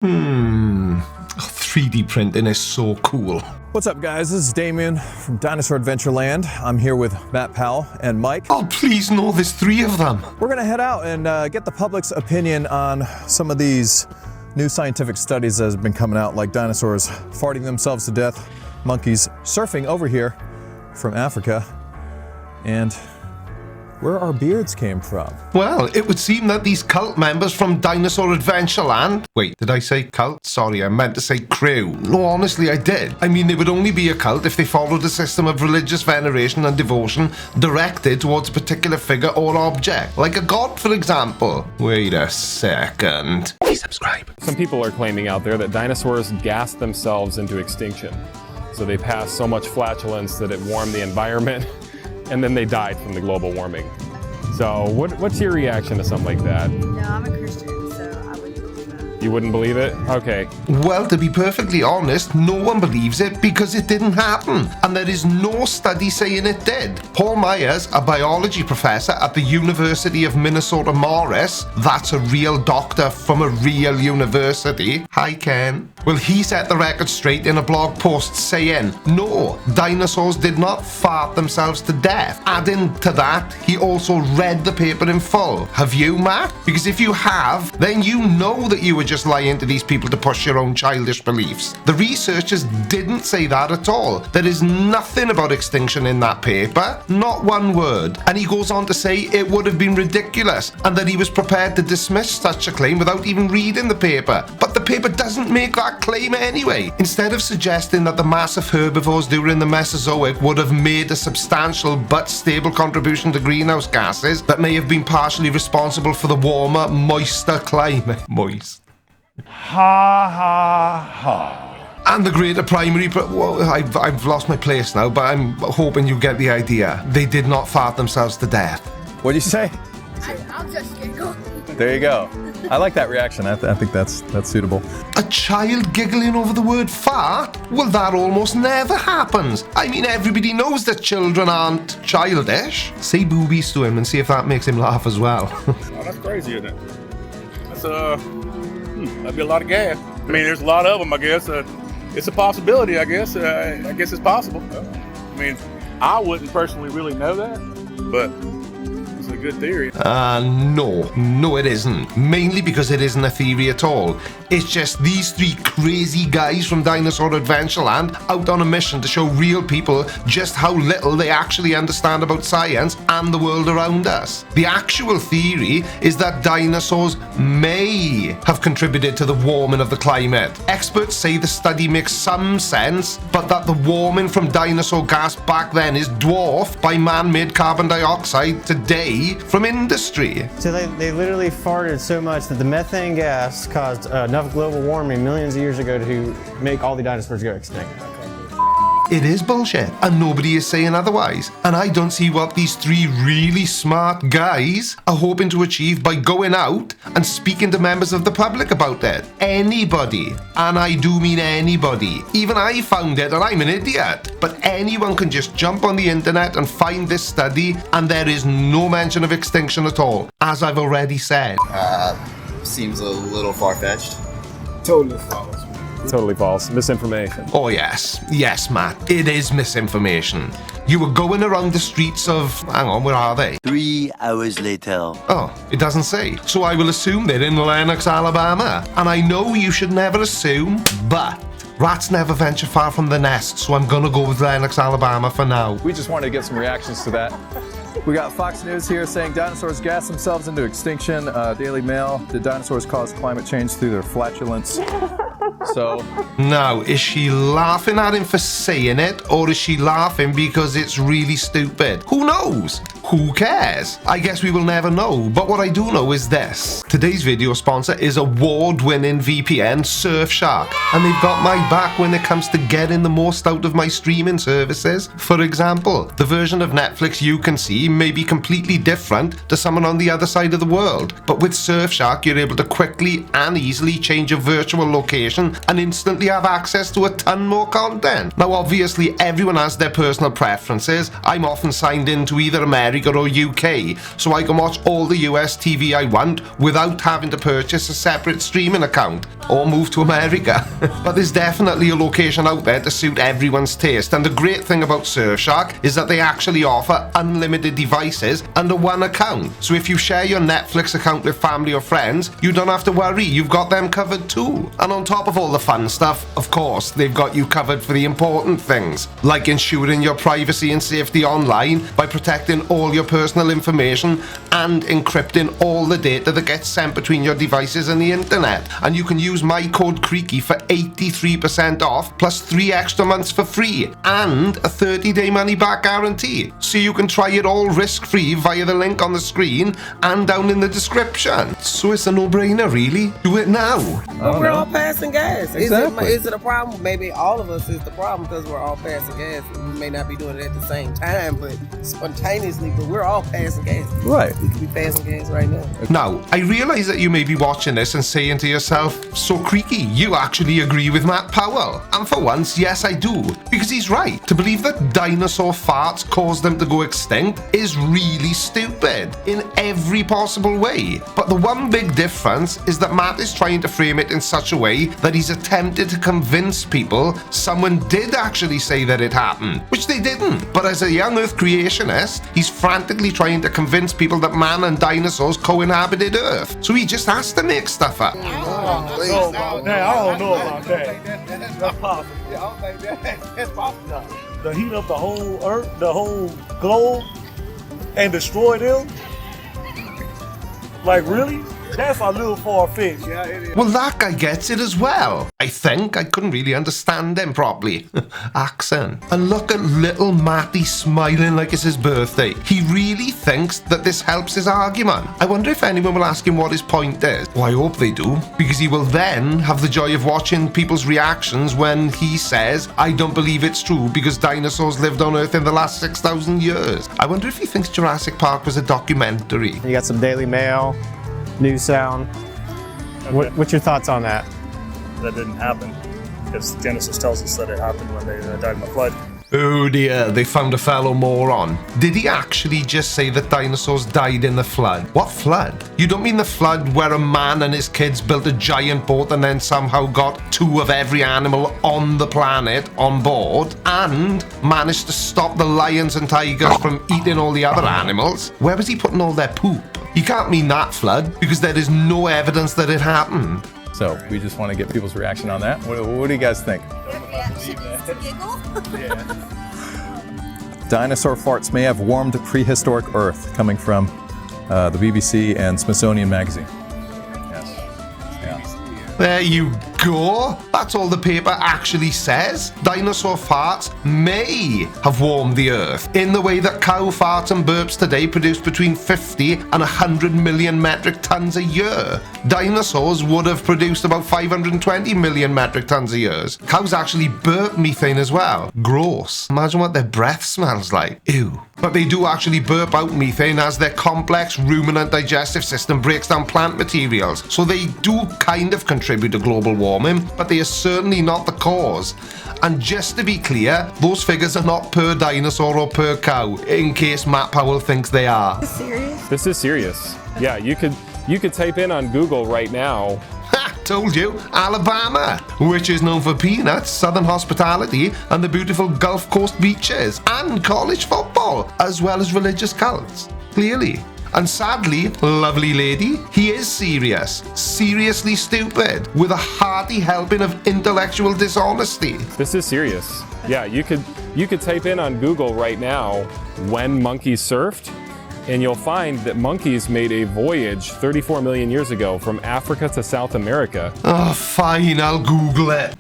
3D printing is so cool. What's up, guys? This is Damien from Dinosaur Adventure Land. I'm here with Matt Powell and Mike. Oh, please no, there's 3 of them. We're gonna head out and get the public's opinion on some of these new scientific studies that have been coming out, like dinosaurs farting themselves to death, monkeys surfing over here from Africa, and where our beards came from. Well, it would seem that these cult members from Dinosaur Adventure Land... Wait, did I say cult? Sorry, I meant to say crew. No, honestly, I did. I mean, they would only be a cult if they followed a system of religious veneration and devotion directed towards a particular figure or object. Like a god, for example. Wait a second. Please subscribe. Some people are claiming out there that dinosaurs gassed themselves into extinction. So they passed so much flatulence that it warmed the environment, and then they died from the global warming. So what's your reaction to something like that? No, I'm a Christian, so I wouldn't believe that. You wouldn't believe it? Okay. Well, to be perfectly honest, no one believes it because it didn't happen. And there is no study saying it did. Paul Myers, a biology professor at the University of Minnesota Morris, that's a real doctor from a real university. Hi, Ken. Well, he set the record straight in a blog post saying, no, dinosaurs did not fart themselves to death. Adding to that, he also read the paper in full. Have you, Matt? Because if you have, then you know that you were just lying to these people to push your own childish beliefs. The researchers didn't say that at all. There is nothing about extinction in that paper, not one word. And he goes on to say it would have been ridiculous and that he was prepared to dismiss such a claim without even reading the paper. But the paper doesn't make that claim anyway. Instead of suggesting that the massive herbivores during the Mesozoic would have made a substantial but stable contribution to greenhouse gases that may have been partially responsible for the warmer, moister climate. Moist. Ha ha ha. And the greater primary... Well, I've lost my place now, but I'm hoping you get the idea. They did not fart themselves to death. What'd you say? I'll just giggle. There you go. I like that reaction. I think that's suitable. A child giggling over the word fart? Well, that almost never happens. I mean, everybody knows that children aren't childish. Say boobies to him and see if that makes him laugh as well. Oh, that's crazy, isn't it? That's that'd be a lot of gas. I mean, there's a lot of them, I guess. It's a possibility, I guess. I guess it's possible. I mean, I wouldn't personally really know that, but it's a good theory. No, it isn't. Mainly because it isn't a theory at all. It's just these 3 crazy guys from Dinosaur Adventure Land out on a mission to show real people just how little they actually understand about science and the world around us. The actual theory is that dinosaurs may have contributed to the warming of the climate. Experts say the study makes some sense, but that the warming from dinosaur gas back then is dwarfed by man-made carbon dioxide today from industry. So they literally farted so much that the methane gas caused enough global warming millions of years ago to make all the dinosaurs go extinct. It is bullshit, and nobody is saying otherwise. And I don't see what these 3 really smart guys are hoping to achieve by going out and speaking to members of the public about it. Anybody, and I do mean anybody. Even I found it, and I'm an idiot. But anyone can just jump on the internet and find this study, and there is no mention of extinction at all, as I've already said. Seems a little far-fetched. Totally false. Totally false. Misinformation. Oh yes, Matt, it is misinformation. You were going around the streets of... Hang on, where are they? 3 hours later. Oh, it doesn't say. So I will assume they're in Lenox, Alabama. And I know you should never assume, but rats never venture far from the nest, so I'm gonna go with Lenox, Alabama for now. We just wanted to get some reactions to that. We got Fox News here saying dinosaurs gas themselves into extinction. Daily Mail, did dinosaurs cause climate change through their flatulence? So... Now, is she laughing at him for saying it, or is she laughing because it's really stupid? Who knows? Who cares? I guess we will never know, but what I do know is this. Today's video sponsor is award-winning VPN Surfshark, and they've got my back when it comes to getting the most out of my streaming services. For example, the version of Netflix you can see may be completely different to someone on the other side of the world, but with Surfshark you're able to quickly and easily change your virtual location and instantly have access to a ton more content. Now obviously everyone has their personal preferences. I'm often signed into either American America or UK, so I can watch all the US TV I want without having to purchase a separate streaming account or move to America. But there's definitely a location out there to suit everyone's taste, and the great thing about Surfshark is that they actually offer unlimited devices under one account. So if you share your Netflix account with family or friends, you don't have to worry, you've got them covered too. And on top of all the fun stuff, of course, they've got you covered for the important things, like ensuring your privacy and safety online by protecting all your personal information and encrypting all the data that gets sent between your devices and the internet. And you can use my code CREAKY for 83% off plus 3 extra months for free and a 30-day money-back guarantee. So you can try it all risk-free via the link on the screen and down in the description. So it's a no-brainer, really. Do it now. But we're all passing gas. Exactly. Is it a problem? Maybe all of us is the problem because we're all passing gas. We may not be doing it at the same time, but spontaneously, but we're all passing gas. Right. We could be passing gas right now. Now, I realise that you may be watching this and saying to yourself, so Creaky, you actually agree with Matt Powell. And for once, yes I do, because he's right. To believe that dinosaur farts caused them to go extinct is really stupid in every possible way. But the one big difference is that Matt is trying to frame it in such a way that he's attempted to convince people someone did actually say that it happened, which they didn't. But as a Young Earth Creationist, he's frantically trying to convince people that man and dinosaurs co-inhabited Earth. So he just has to make stuff up. I don't know about that. That's possible. I don't think that's possible. To heat up the whole Earth, the whole globe, and destroy them? Like, really? That's a little far-fetched. Yeah, it is. Well, that guy gets it as well. I think I couldn't really understand him properly. Accent. And look at little Matty smiling like it's his birthday. He really thinks that this helps his argument. I wonder if anyone will ask him what his point is. Well, I hope they do, because he will then have the joy of watching people's reactions when he says, I don't believe it's true because dinosaurs lived on Earth in the last 6,000 years. I wonder if he thinks Jurassic Park was a documentary. You got some Daily Mail, News Sound. Okay. What's your thoughts on that? That didn't happen because Genesis tells us that it happened when they died in the flood. Oh dear, they found a fellow moron. Did he actually just say that dinosaurs died in the flood? What flood? You don't mean the flood where a man and his kids built a giant boat and then somehow got 2 of every animal on the planet on board and managed to stop the lions and tigers from eating all the other animals? Where was he putting all their poop? You can't mean that flood because there is no evidence that it happened. So we just want to get people's reaction on that. What do you guys think? Dinosaur farts may have warmed prehistoric Earth, coming from the BBC and Smithsonian Magazine. Yes. Yeah. There you go. That's all the paper actually says. Dinosaur farts may have warmed the Earth in the way that cow farts and burps today produce between 50 and 100 million metric tons a year. Dinosaurs would have produced about 520 million metric tons a year. Cows actually burp methane as well. Gross. Imagine what their breath smells like. Ew. But they do actually burp out methane as their complex ruminant digestive system breaks down plant materials. So they do kind of contribute to global warming, but they are certainly not the cause. And just to be clear, those figures are not per dinosaur or per cow, in case Matt Powell thinks they are. Is this serious? This is serious. Yeah, you could type in on Google right now. Ha! Told you, Alabama, which is known for peanuts, southern hospitality, and the beautiful Gulf Coast beaches, and college football, as well as religious cults. Clearly. And sadly, lovely lady, he is serious. Seriously stupid, with a hearty helping of intellectual dishonesty. This is serious. Yeah, you could type in on Google right now, when monkeys surfed, and you'll find that monkeys made a voyage 34 million years ago from Africa to South America. Oh, fine, I'll Google it.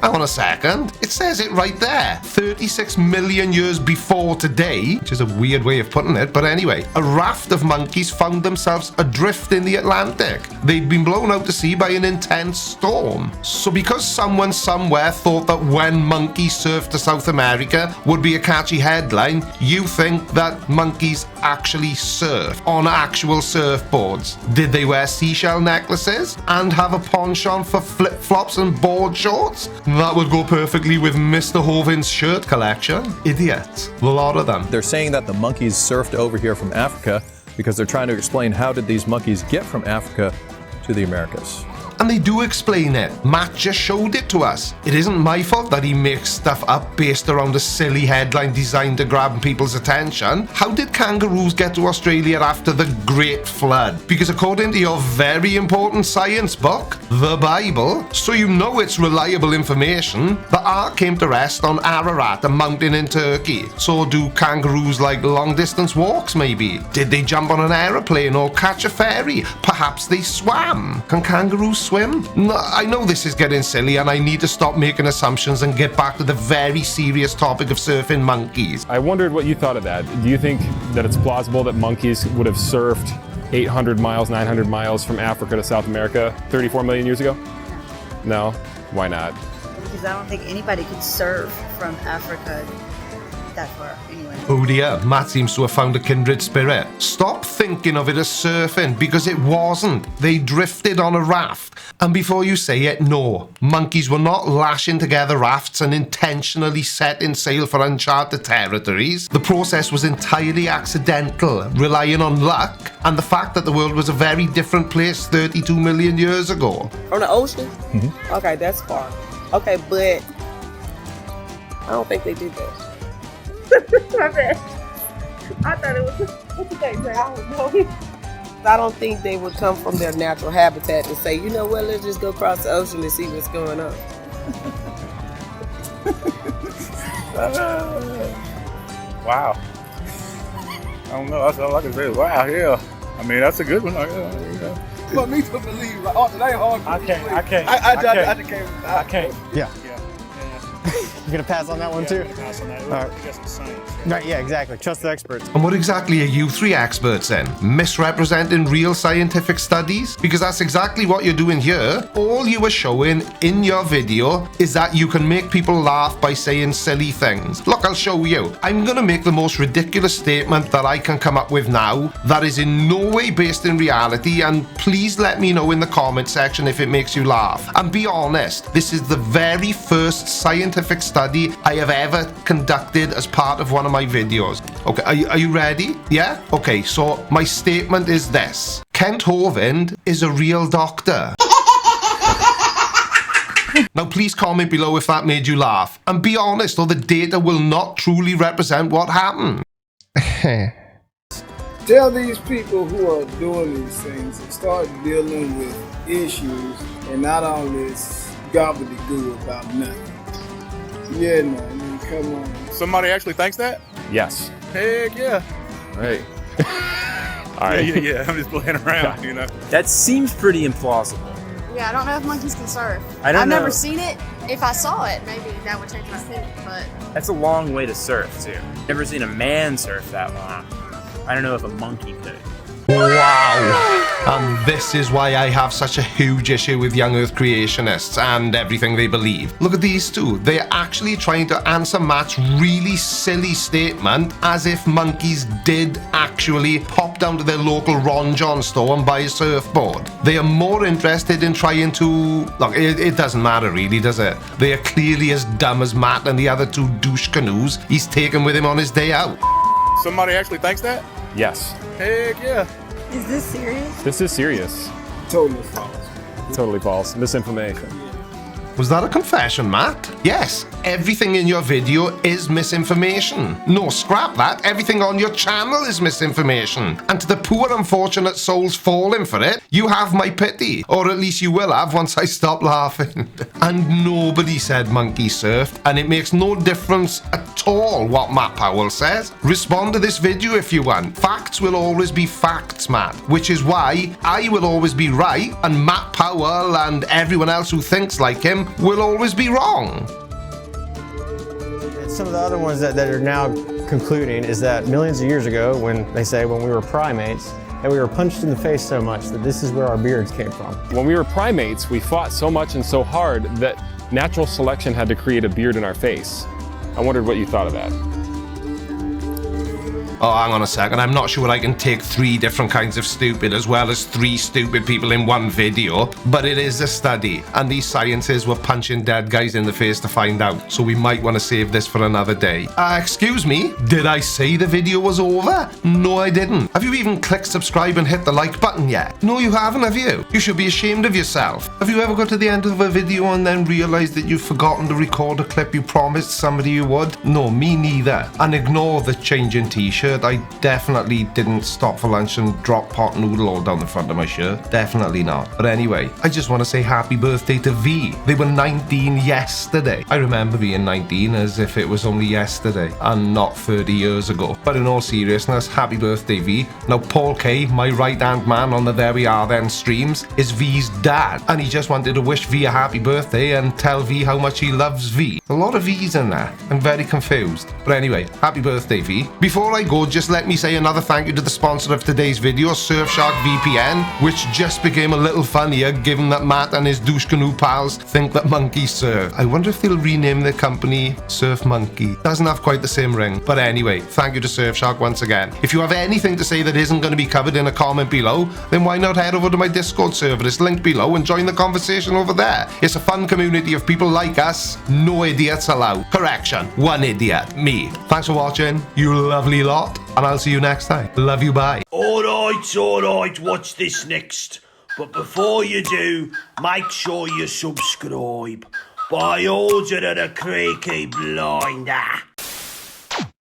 Hang on a second. It says it right there. 36 million years before today, which is a weird way of putting it, but anyway, a raft of monkeys found themselves adrift in the Atlantic. They'd been blown out to sea by an intense storm. So because someone somewhere thought that when monkeys surfed to South America would be a catchy headline, you think that monkeys actually surf on actual surfboards? Did they wear seashell necklaces and have a penchant for flip-flops and board shorts? That would go perfectly with Mr. Hovind's shirt collection. Idiots. A lot of them. They're saying that the monkeys surfed over here from Africa because they're trying to explain how did these monkeys get from Africa to the Americas. And they do explain it. Matt just showed it to us. It isn't my fault that he makes stuff up based around a silly headline designed to grab people's attention. How did kangaroos get to Australia after the Great Flood? Because according to your very important science book, the Bible, so you know it's reliable information, the ark came to rest on Ararat, a mountain in Turkey. So do kangaroos like long distance walks maybe? Did they jump on an aeroplane or catch a ferry? Perhaps they swam. Can kangaroos swim? No, I know this is getting silly and I need to stop making assumptions and get back to the very serious topic of surfing monkeys. I wondered what you thought of that. Do you think that it's plausible that monkeys would have surfed 800 miles, 900 miles from Africa to South America 34 million years ago? No? Why not? Because I don't think anybody could surf from Africa that far anyway. Oh dear, Matt seems to have found a kindred spirit. Stop thinking of it as surfing, because it wasn't. They drifted on a raft. And before you say it, no. Monkeys were not lashing together rafts and intentionally setting sail for uncharted territories. The process was entirely accidental, relying on luck and the fact that the world was a very different place 32 million years ago. On the ocean? Mm-hmm. Okay, that's far. Okay, but I don't think they did that. My bad. I thought it was, what you think, Jay? I don't know. I don't think they would come from their natural habitat and say, you know what, let's just go across the ocean and see what's going on. Wow. I don't know. That's all I can say. Wow, yeah. I mean, that's a good one. For me to believe, like, oh, that ain't hard for me to believe. I can't. Yeah. You're gonna pass on that one too? Pass on that. All right. Just science. Right, yeah, exactly. Trust the experts. And what exactly are you three experts in? Misrepresenting real scientific studies? Because that's exactly what you're doing here. All you are showing in your video is that you can make people laugh by saying silly things. Look, I'll show you. I'm gonna make the most ridiculous statement that I can come up with now that is in no way based in reality, and please let me know in the comment section if it makes you laugh. And be honest, this is the very first scientific study I have ever conducted as part of one of my videos. Okay, are you ready? Yeah? Okay, so my statement is this. Kent Hovind is a real doctor. Now please comment below if that made you laugh. And be honest, or the data will not truly represent what happened. Tell these people who are doing these things and start dealing with issues and not all this gobbledygook about nothing. Yeah, no, I mean, come on. Somebody actually thinks that? Yes. Heck yeah. Right. All right. Yeah. I'm just playing around, you know. That seems pretty implausible. Yeah, I don't know if monkeys can surf. I've never seen it. If I saw it, maybe that would change my opinion, but... That's a long way to surf, too. Never seen a man surf that long. I don't know if a monkey could. Wow. And this is why I have such a huge issue with Young Earth Creationists and everything they believe. Look at these two. They're actually trying to answer Matt's really silly statement as if monkeys did actually pop down to their local Ron John store and buy a surfboard. They are more interested in trying to... Look, it doesn't matter really, does it? They are clearly as dumb as Matt and the other two douche canoes he's taken with him on his day out. Somebody actually thinks that? Yes. Heck yeah. Is this serious? This is serious. Totally false. Totally false. Misinformation. Was that a confession, Matt? Yes, everything in your video is misinformation. No, scrap that. Everything on your channel is misinformation. And to the poor unfortunate souls falling for it, you have my pity. Or at least you will have once I stop laughing. And nobody said monkey surfed, and it makes no difference at all what Matt Powell says. Respond to this video if you want. Facts will always be facts, Matt. Which is why I will always be right, and Matt Powell and everyone else who thinks like him will always be wrong. Some of the other ones that are now concluding is that millions of years ago, when we were primates, that we were punched in the face so much that this is where our beards came from. When we were primates, we fought so much and so hard that natural selection had to create a beard in our face. I wondered what you thought of that. Oh, hang on a second. I'm not sure I can take 3 different kinds of stupid as well as 3 stupid people in one video. But it is a study, and these scientists were punching dead guys in the face to find out. So we might want to save this for another day. Excuse me? Did I say the video was over? No, I didn't. Have you even clicked subscribe and hit the like button yet? No, you haven't, have you? You should be ashamed of yourself. Have you ever got to the end of a video and then realized that you've forgotten to record a clip you promised somebody you would? No, me neither. And ignore the changing t-shirt. I definitely didn't stop for lunch and drop pot noodle all down the front of my shirt. Definitely not. But anyway, I just want to say happy birthday to V. They were 19 yesterday. I remember being 19 as if it was only yesterday and not 30 years ago. But in all seriousness, happy birthday V. Now Paul K, my right hand man on the There We Are Then streams, is V's dad, and he just wanted to wish V a happy birthday and tell V how much he loves V. A lot of V's in there. I'm very confused. But anyway, happy birthday V. Before I go, just let me say another thank you to the sponsor of today's video, Surfshark VPN, which just became a little funnier given that Matt and his douche canoe pals think that monkeys surf. I wonder if they'll rename their company Surf Monkey. Doesn't have quite the same ring. But anyway, thank you to Surfshark once again. If you have anything to say that isn't going to be covered in a comment below, then why not head over to my Discord server? It's linked below and join the conversation over there. It's a fun community of people like us. No idiots allowed. Correction, 1 idiot, me. Thanks for watching, you lovely lot, and I'll see you next time. Love you, bye. Alright, watch this next. But before you do, make sure you subscribe. By order of the Creaky Blinder.